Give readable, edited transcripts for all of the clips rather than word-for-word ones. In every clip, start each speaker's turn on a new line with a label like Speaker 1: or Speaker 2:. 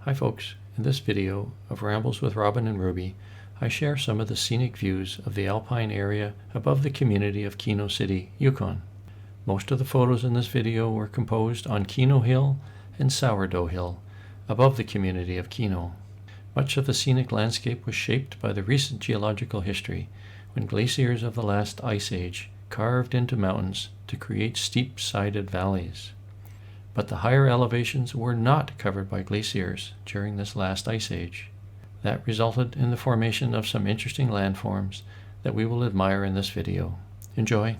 Speaker 1: Hi folks, in this video of Rambles with Robin and Ruby, I share some of the scenic views of the Alpine area above the community of Keno City, Yukon. Most of the photos in this video were composed on Keno Hill and Sourdough Hill, above the community of Keno. Much of the scenic landscape was shaped by the recent geological history, when glaciers of the last ice age carved into mountains to create steep-sided valleys. But the higher elevations were not covered by glaciers during this last ice age. That resulted in the formation of some interesting landforms that we will admire in this video. Enjoy!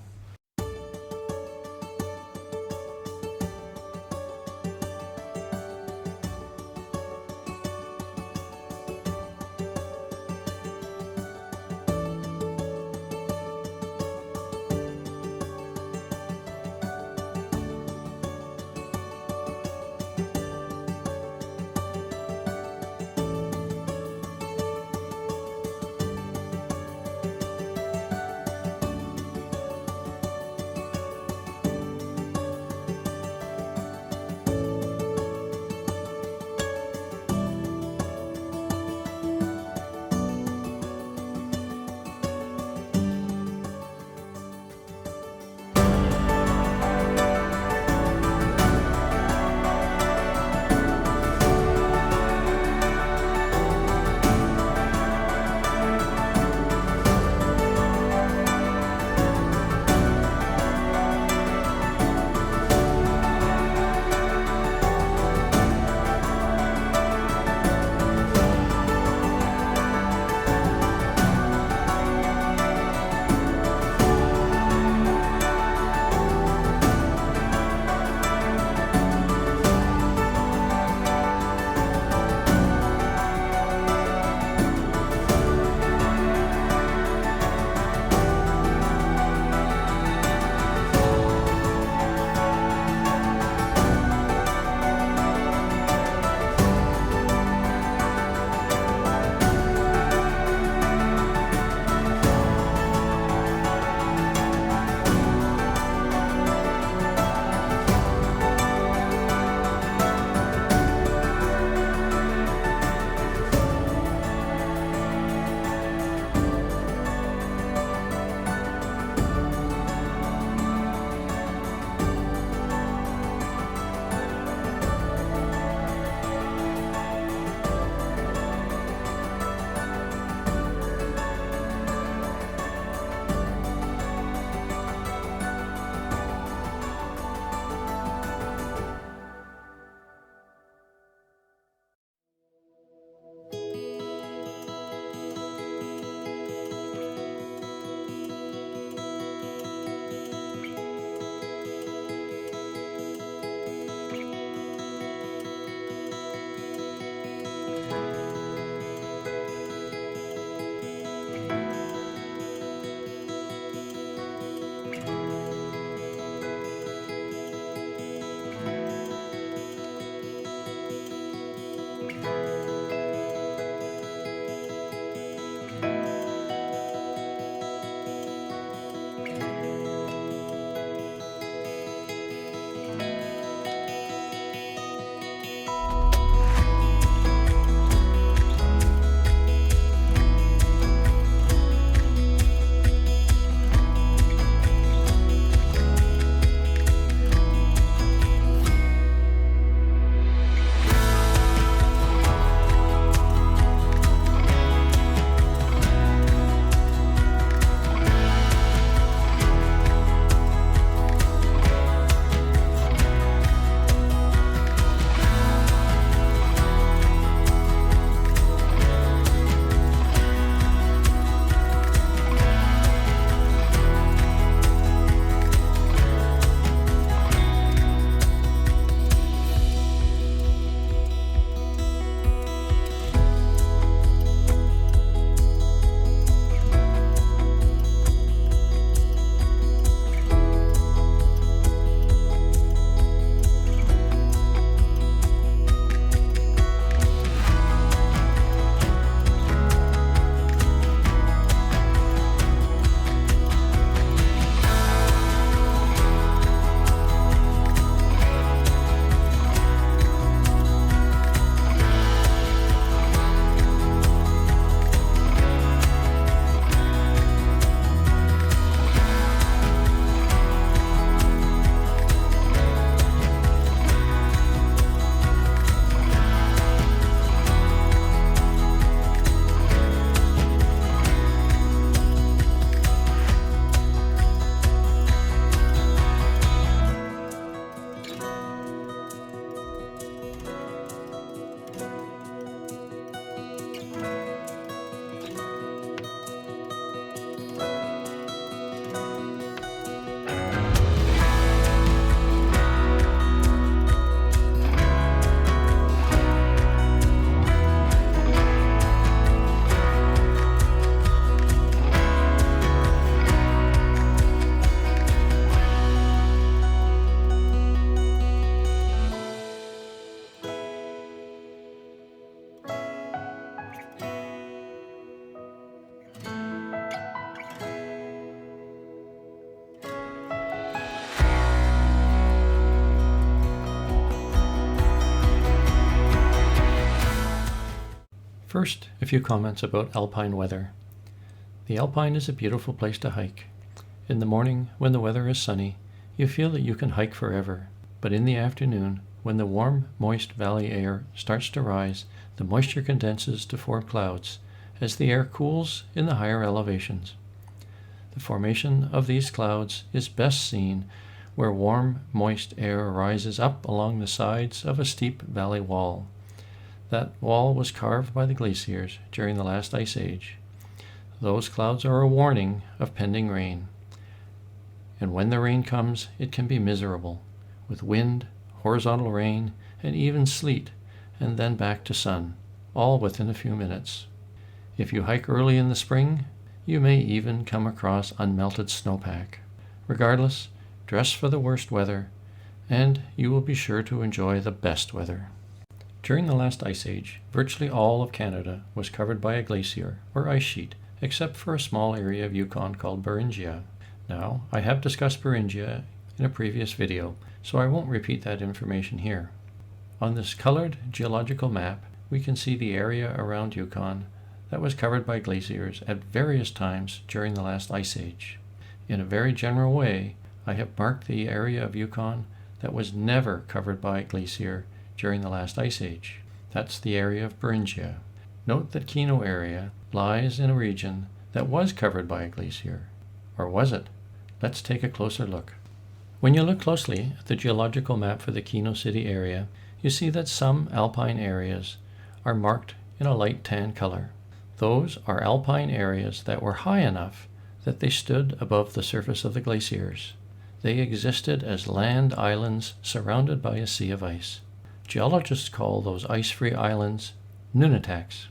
Speaker 1: First, a few comments about Alpine weather. The Alpine is a beautiful place to hike. In the morning, when the weather is sunny, you feel that you can hike forever. But in the afternoon, when the warm, moist valley air starts to rise, the moisture condenses to form clouds as the air cools in the higher elevations. The formation of these clouds is best seen where warm, moist air rises up along the sides of a steep valley wall. That wall was carved by the glaciers during the last ice age. Those clouds are a warning of pending rain. And when the rain comes, it can be miserable, with wind, horizontal rain, and even sleet, and then back to sun, all within a few minutes. If you hike early in the spring, you may even come across unmelted snowpack. Regardless, dress for the worst weather, and you will be sure to enjoy the best weather. During the last ice age, virtually all of Canada was covered by a glacier, or ice sheet, except for a small area of Yukon called Beringia. Now, I have discussed Beringia in a previous video, so I won't repeat that information here. On this colored geological map, we can see the area around Yukon that was covered by glaciers at various times during the last ice age. In a very general way, I have marked the area of Yukon that was never covered by a glacier during the last ice age. That's the area of Beringia. Note that Keno area lies in a region that was covered by a glacier. Or was it? Let's take a closer look. When you look closely at the geological map for the Keno City area, you see that some alpine areas are marked in a light tan color. Those are alpine areas that were high enough that they stood above the surface of the glaciers. They existed as land islands surrounded by a sea of ice. Geologists call those ice-free islands nunataks.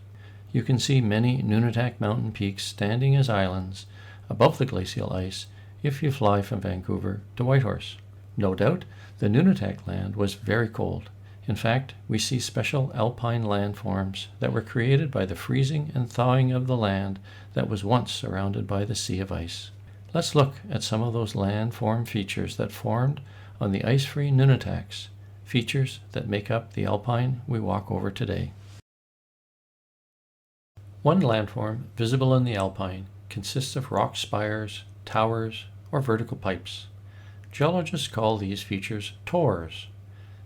Speaker 1: You can see many nunatak mountain peaks standing as islands above the glacial ice if you fly from Vancouver to Whitehorse. No doubt, the nunatak land was very cold. In fact, we see special alpine landforms that were created by the freezing and thawing of the land that was once surrounded by the sea of ice. Let's look at some of those landform features that formed on the ice-free nunataks, features that make up the alpine we walk over today. One landform visible in the alpine consists of rock spires, towers, or vertical pipes. Geologists call these features tors.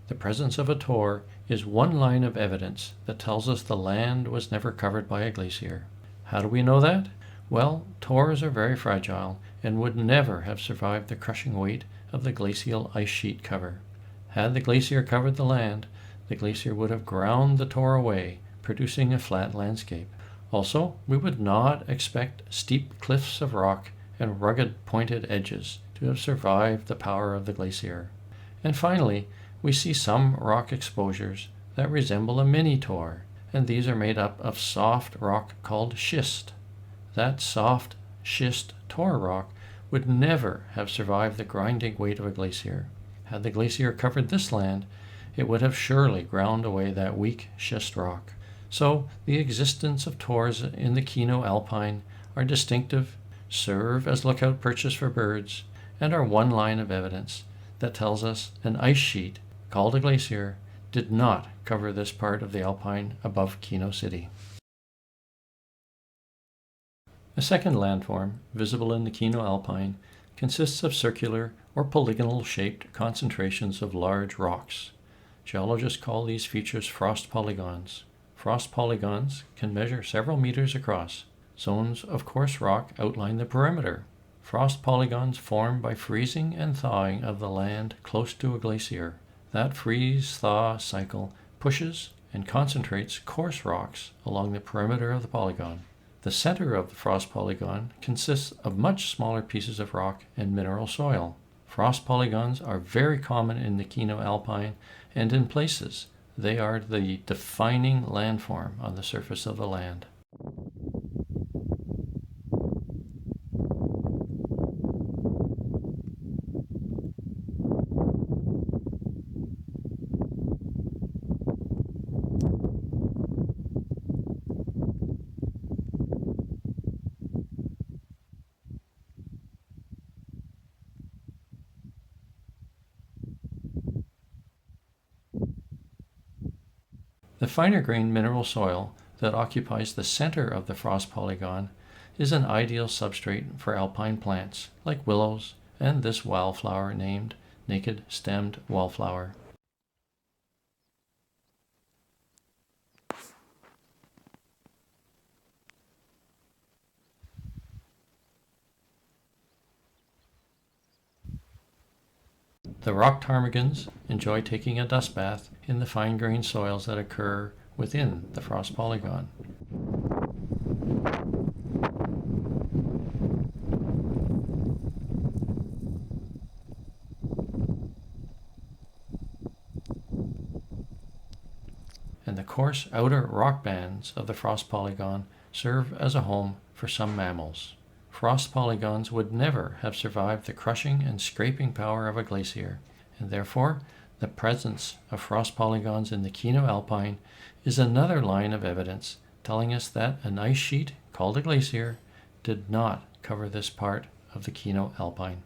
Speaker 1: The presence of a tor is one line of evidence that tells us the land was never covered by a glacier. How do we know that? Well, tors are very fragile and would never have survived the crushing weight of the glacial ice sheet cover. Had the glacier covered the land, the glacier would have ground the tor away, producing a flat landscape. Also, we would not expect steep cliffs of rock and rugged pointed edges to have survived the power of the glacier. And finally, we see some rock exposures that resemble a mini tor, and these are made up of soft rock called schist. That soft schist tor rock would never have survived the grinding weight of a glacier. Had the glacier covered this land, it would have surely ground away that weak schist rock. So the existence of tors in the Keno Alpine are distinctive, serve as lookout perches for birds, and are one line of evidence that tells us an ice sheet, called a glacier, did not cover this part of the Alpine above Keno City. A second landform, visible in the Keno Alpine, consists of circular or polygonal-shaped concentrations of large rocks. Geologists call these features frost polygons. Frost polygons can measure several meters across. Zones of coarse rock outline the perimeter. Frost polygons form by freezing and thawing of the land close to a glacier. That freeze-thaw cycle pushes and concentrates coarse rocks along the perimeter of the polygon. The center of the frost polygon consists of much smaller pieces of rock and mineral soil. Frost polygons are very common in the Keno Alpine, and in places they are the defining landform on the surface of the land. The finer grained mineral soil that occupies the center of the frost polygon is an ideal substrate for alpine plants like willows and this wallflower named naked-stemmed wallflower. The rock ptarmigans enjoy taking a dust bath in the fine-grained soils that occur within the frost polygon. And the coarse outer rock bands of the frost polygon serve as a home for some mammals. Frost polygons would never have survived the crushing and scraping power of a glacier, and therefore the presence of frost polygons in the Keno Alpine is another line of evidence telling us that an ice sheet called a glacier did not cover this part of the Keno Alpine.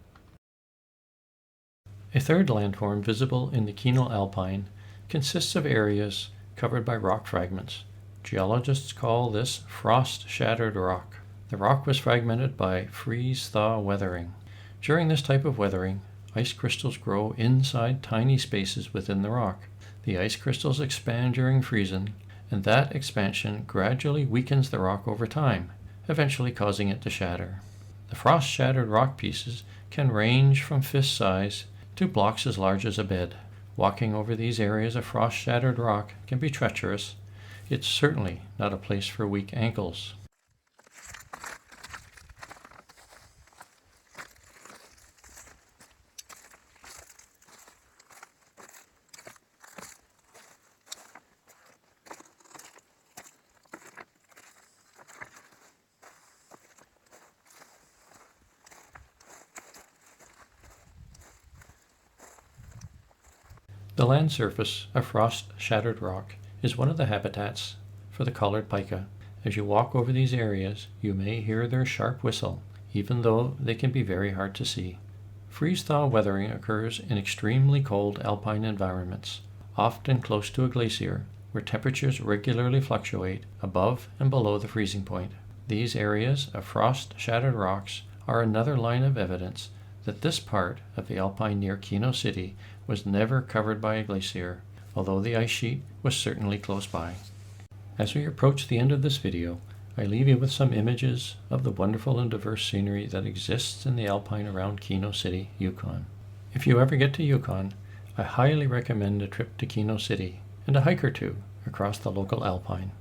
Speaker 1: A third landform visible in the Keno Alpine consists of areas covered by rock fragments. Geologists call this frost-shattered rock. The rock was fragmented by freeze-thaw weathering. During this type of weathering, ice crystals grow inside tiny spaces within the rock. The ice crystals expand during freezing, and that expansion gradually weakens the rock over time, eventually causing it to shatter. The frost-shattered rock pieces can range from fist size to blocks as large as a bed. Walking over these areas of frost-shattered rock can be treacherous. It's certainly not a place for weak ankles. The land surface of frost-shattered rock is one of the habitats for the collared pika. As you walk over these areas, you may hear their sharp whistle, even though they can be very hard to see. Freeze-thaw weathering occurs in extremely cold alpine environments, often close to a glacier, where temperatures regularly fluctuate above and below the freezing point. These areas of frost-shattered rocks are another line of evidence that this part of the Alpine near Keno City was never covered by a glacier, although the ice sheet was certainly close by. As we approach the end of this video, I leave you with some images of the wonderful and diverse scenery that exists in the Alpine around Keno City, Yukon. If you ever get to Yukon, I highly recommend a trip to Keno City and a hike or two across the local Alpine.